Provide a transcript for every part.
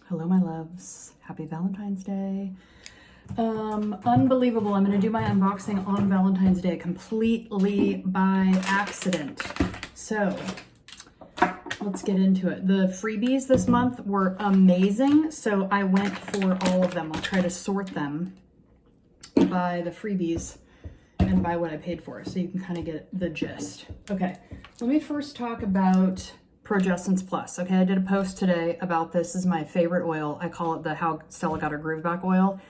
Hello, my loves. Happy Valentine's Day. Unbelievable. I'm going to do my unboxing on Valentine's Day completely by accident. So let's get into it. The freebies this month were amazing. So I went for all of them. I'll try to sort them by the freebies and by what I paid for, so you can kind of get the gist. Okay, let me first talk about Progestins Plus. Okay, I did a post today about this. This is my favorite oil. I call it the How Stella Got Her Groove Back oil.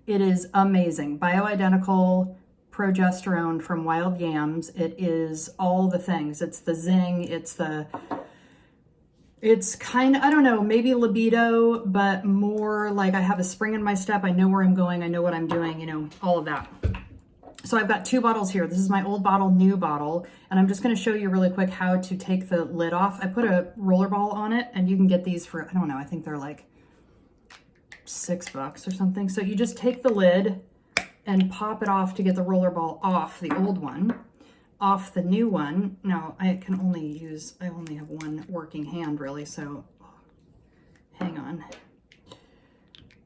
It is amazing. Bioidentical progesterone from wild yams. It is all the things. It's the zing. It's kind of, I don't know, maybe libido, but more like I have a spring in my step. I know where I'm going. I know what I'm doing, you know, all of that. So I've got two bottles here. This is my old bottle, new bottle, and I'm just going to show you really quick how to take the lid off. I put a roller ball on it, and you can get these for, I don't know, I think they're like $6 or something. So you just take the lid and pop it off to get the roller ball off the old one, off the new one. Now I only have one working hand really, so hang on.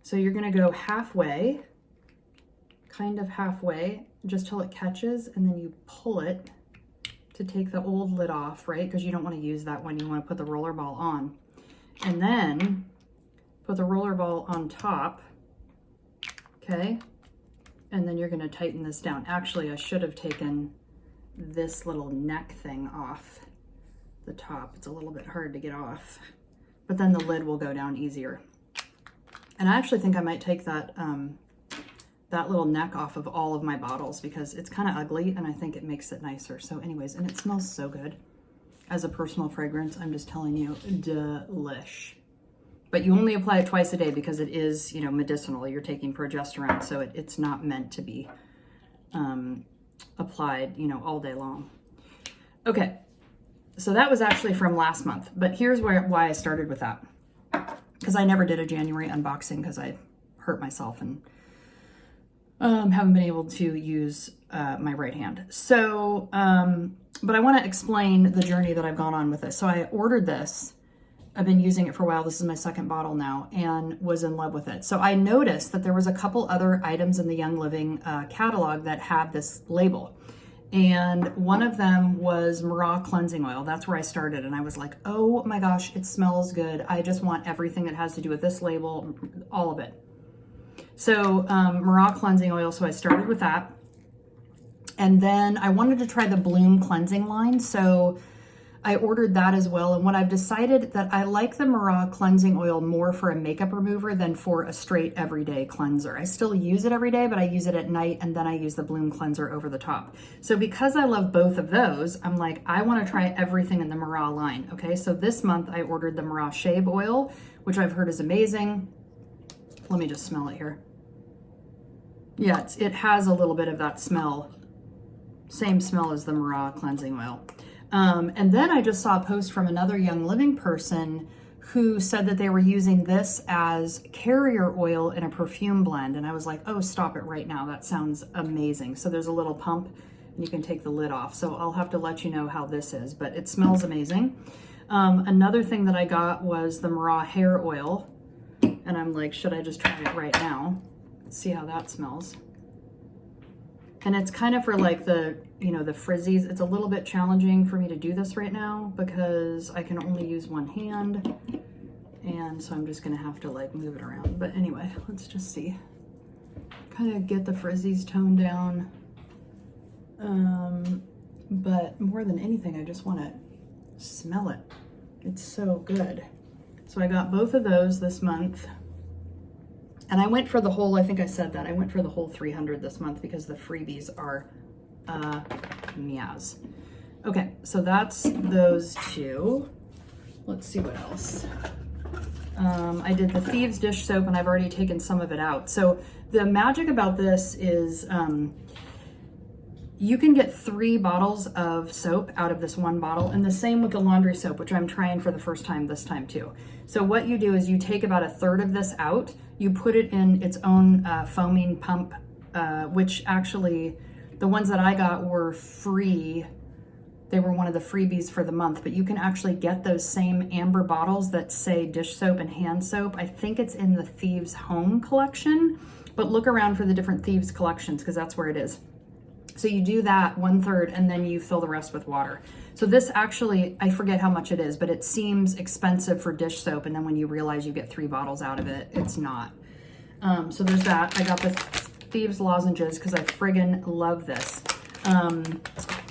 So you're going to go halfway, kind of halfway, just till it catches, and then you pull it to take the old lid off, right? Because you don't want to use that one. You want to put the roller ball on. And then put the roller ball on top, okay? And then you're going to tighten this down. Actually, I should have taken this little neck thing off the top. It's a little bit hard to get off, but then the lid will go down easier. And I actually think I might take that that little neck off of all of my bottles because it's kind of ugly and I think it makes it nicer. So anyways, and it smells so good. As a personal fragrance, I'm just telling you, delish. But you only apply it twice a day because it is, you know, medicinal. You're taking progesterone, so it's not meant to be applied, you know, all day long. Okay, so that was actually from last month, but here's why I started with that. Because I never did a January unboxing because I hurt myself and haven't been able to use my right hand. So, but I want to explain the journey that I've gone on with this. So I ordered this. I've been using it for a while. This is my second bottle now and was in love with it. So I noticed that there was a couple other items in the Young Living catalog that had this label. And one of them was Mara cleansing oil. That's where I started. And I was like, oh my gosh, it smells good. I just want everything that has to do with this label, all of it. So Mara cleansing oil, so I started with that. And then I wanted to try the Bloom cleansing line, so I ordered that as well. And what I've decided that I like the Mara cleansing oil more for a makeup remover than for a straight everyday cleanser. I still use it every day, but I use it at night and then I use the Bloom cleanser over the top. So because I love both of those, I'm like, I want to try everything in the Mara line. Okay, so this month I ordered the Mara shave oil, which I've heard is amazing. Let me just smell it here. Yeah, it has a little bit of that smell. Same smell as the Mara cleansing oil. And then I just saw a post from another Young Living person who said that they were using this as carrier oil in a perfume blend. And I was like, oh, stop it right now. That sounds amazing. So there's a little pump and you can take the lid off. So I'll have to let you know how this is, but it smells amazing. Another thing that I got was the Mara hair oil. And I'm like, should I just try it right now? See how that smells. And it's kind of for like the, you know, the frizzies. It's a little bit challenging for me to do this right now because I can only use one hand. And so I'm just gonna have to like move it around. But anyway, let's just see. Kind of get the frizzies toned down. But more than anything, I just wanna smell it. It's so good. So I got both of those this month. And I went for the whole, I think I said that, I went for the whole 300 this month because the freebies are meows. Okay, so that's those two. Let's see what else. I did the Thieves dish soap and I've already taken some of it out. So the magic about this is you can get 3 bottles of soap out of this one bottle, and the same with the laundry soap, which I'm trying for the first time this time too. So what you do is you take about 1/3 of this out, you put it in its own foaming pump, which actually, the ones that I got were free They were one of the freebies for the month, but you can actually get those same amber bottles that say dish soap and hand soap. I think it's in the Thieves Home collection, but look around for the different Thieves collections because that's where it is. So you do that 1/3 and then you fill the rest with water. So this actually, I forget how much it is, but it seems expensive for dish soap. And then when you realize you get 3 bottles out of it, it's not. So there's that. I got the Thieves lozenges because I friggin' love this.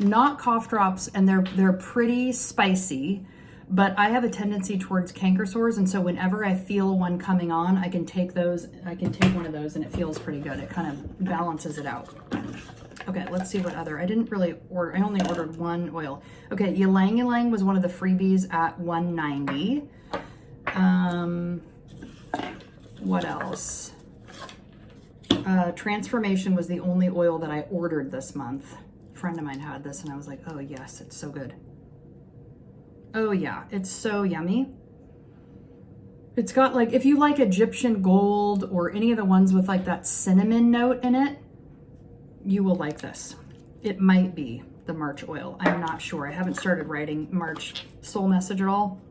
Not cough drops, and they're pretty spicy, but I have a tendency towards canker sores, and so whenever I feel one coming on, I can take one of those and it feels pretty good. It kind of balances it out. Okay, let's see what other, I didn't really order, I only ordered one oil. Okay, Ylang Ylang was one of the freebies at $1.90. What else? Transformation was the only oil that I ordered this month. A friend of mine had this and I was like, oh yes, it's so good. Oh yeah, it's so yummy. It's got like, if you like Egyptian gold or any of the ones with like that cinnamon note in it, you will like this. It might be the March oil. I'm not sure. I haven't started writing March soul message at all,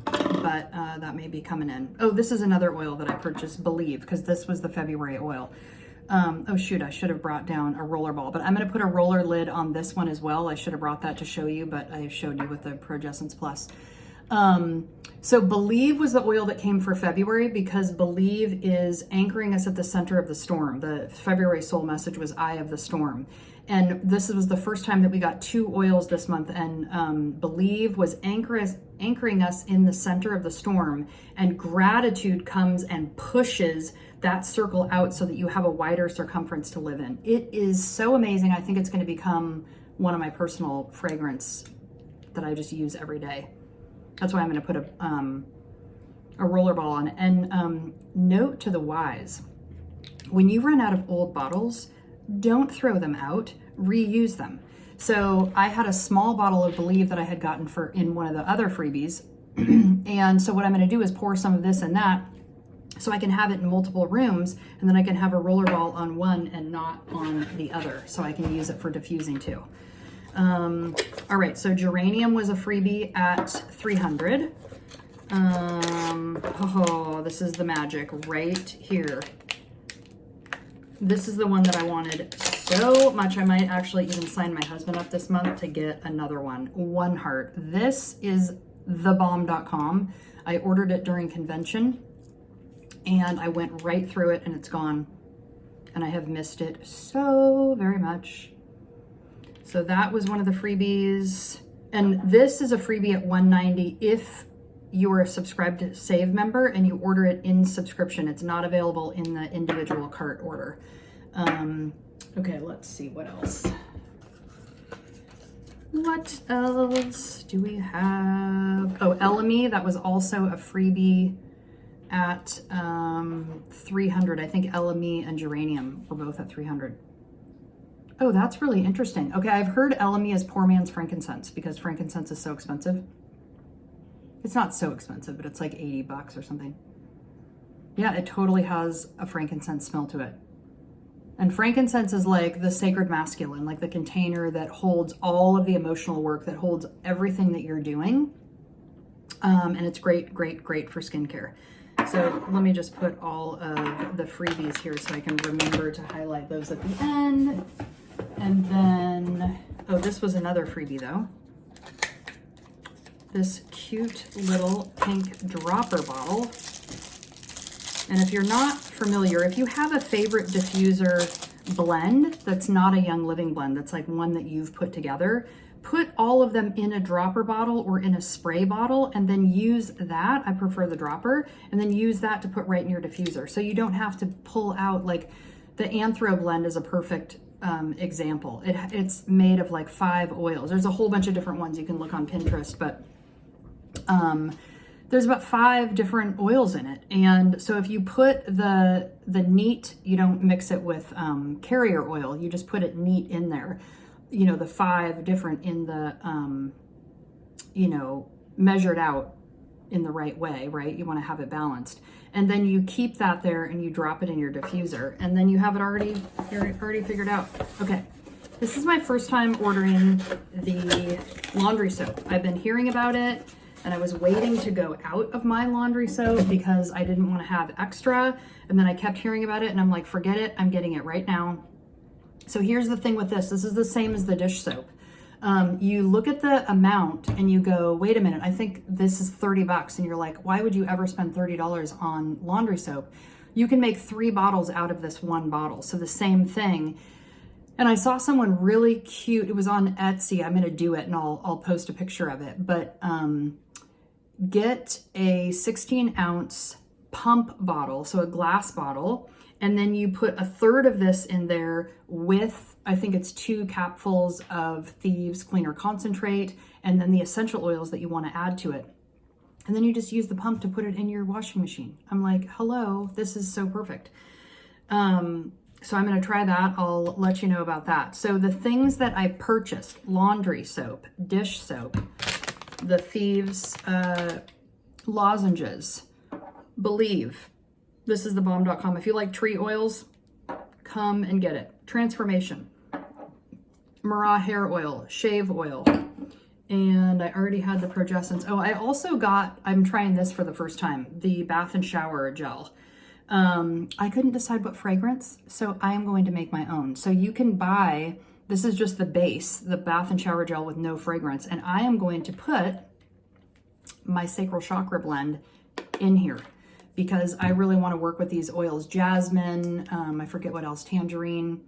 but that may be coming in. Oh, this is another oil that I purchased, Believe, because this was the February oil. Oh shoot, I should have brought down a roller ball, but I'm going to put a roller lid on this one as well. I should have brought that to show you, but I showed you with the Progessence Plus. So Believe was the oil that came for February because Believe is anchoring us at the center of the storm. The February soul message was Eye of the Storm. And this was the first time that we got 2 oils this month, and Believe was anchoring us in the center of the storm, and gratitude comes and pushes that circle out so that you have a wider circumference to live in. It is so amazing. I think it's going to become one of my personal fragrance that I just use every day. That's why I'm going to put a roller ball on it. And note to the wise, when you run out of old bottles, don't throw them out, reuse them. So I had a small bottle of Believe that I had gotten in one of the other freebies. And so what I'm going to do is pour some of this in that so I can have it in multiple rooms, and then I can have a roller ball on one and not on the other. So I can use it for diffusing too. All right, so geranium was a freebie at $300. Oh, this is the magic right here. This is the one that I wanted so much. I might actually even sign my husband up this month to get another one. One Heart. This is thebomb.com. I ordered it during convention and I went right through it and it's gone. And I have missed it so very much. So that was one of the freebies. And this is a freebie at $190 if you're a subscribed to Save member and you order it in subscription. It's not available in the individual cart order. Okay, let's see what else. What else do we have? Oh, Elemi, that was also a freebie at $300. I think Elemi and geranium were both at $300. Oh, that's really interesting. Okay, I've heard Elemi is poor man's frankincense because frankincense is so expensive. It's not so expensive, but it's like $80 or something. Yeah, it totally has a frankincense smell to it. And frankincense is like the sacred masculine, like the container that holds all of the emotional work, that holds everything that you're doing. And it's great, great, great for skincare. So let me just put all of the freebies here so I can remember to highlight those at the end. And then, oh, this was another freebie though. This cute little pink dropper bottle. And if you're not familiar, if you have a favorite diffuser blend that's not a Young Living blend, that's like one that you've put together, put all of them in a dropper bottle or in a spray bottle and then use that. I prefer the dropper, and then use that to put right in your diffuser. So you don't have to pull out, like the Anthro blend is a perfect example. It's made of like 5 oils. There's a whole bunch of different ones you can look on Pinterest, but there's about 5 different oils in it. And so if you put the neat, you don't mix it with carrier oil, you just put it neat in there, you know, the 5 different in the, you know, measured out in the right way, right? You want to have it balanced. And then you keep that there and you drop it in your diffuser, and then you have it already figured out. Okay. This is my first time ordering the laundry soap. I've been hearing about it and I was waiting to go out of my laundry soap because I didn't want to have extra. And then I kept hearing about it and I'm like, forget it, I'm getting it right now. So here's the thing with this. This is the same as the dish soap. You look at the amount and you go, wait a minute, I think this is $30. And you're like, why would you ever spend $30 on laundry soap? You can make 3 bottles out of this 1 bottle. So the same thing. And I saw someone really cute. It was on Etsy. I'm going to do it and I'll post a picture of it. But get a 16-ounce pump bottle, so a glass bottle, and then you put 1/3 of this in there with, I think it's 2 capfuls of Thieves Cleaner Concentrate, and then the essential oils that you want to add to it. And then you just use the pump to put it in your washing machine. I'm like, hello, this is so perfect. So I'm going to try that. I'll let you know about that. So the things that I purchased: laundry soap, dish soap, the Thieves lozenges, Believe. This is the bomb.com. If you like tree oils, come and get it. Transformation, Mara hair oil, shave oil, and I already had the Progessence. Oh, I also got, I'm trying this for the first time, the bath and shower gel. I couldn't decide what fragrance, so I am going to make my own. So you can buy, this is just the base, the bath and shower gel with no fragrance, and I am going to put my sacral chakra blend in here because I really want to work with these oils. Jasmine, I forget what else, tangerine.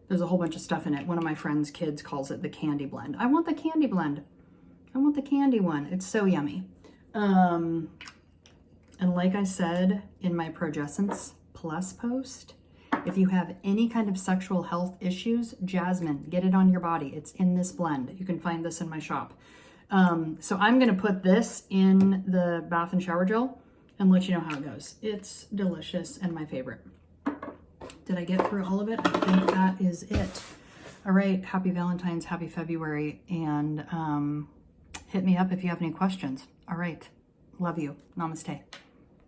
There's a whole bunch of stuff in it. One of my friend's kids calls it the candy blend. I want the candy blend. I want the candy one. It's so yummy. And like I said in my Progessence Plus post, if you have any kind of sexual health issues, jasmine, get it on your body. It's in this blend. You can find this in my shop. So I'm going to put this in the bath and shower gel and let you know how it goes. It's delicious and my favorite. Did I get through all of it? I think that is it. All right. Happy Valentine's, happy February, and hit me up if you have any questions. All right. Love you. Namaste.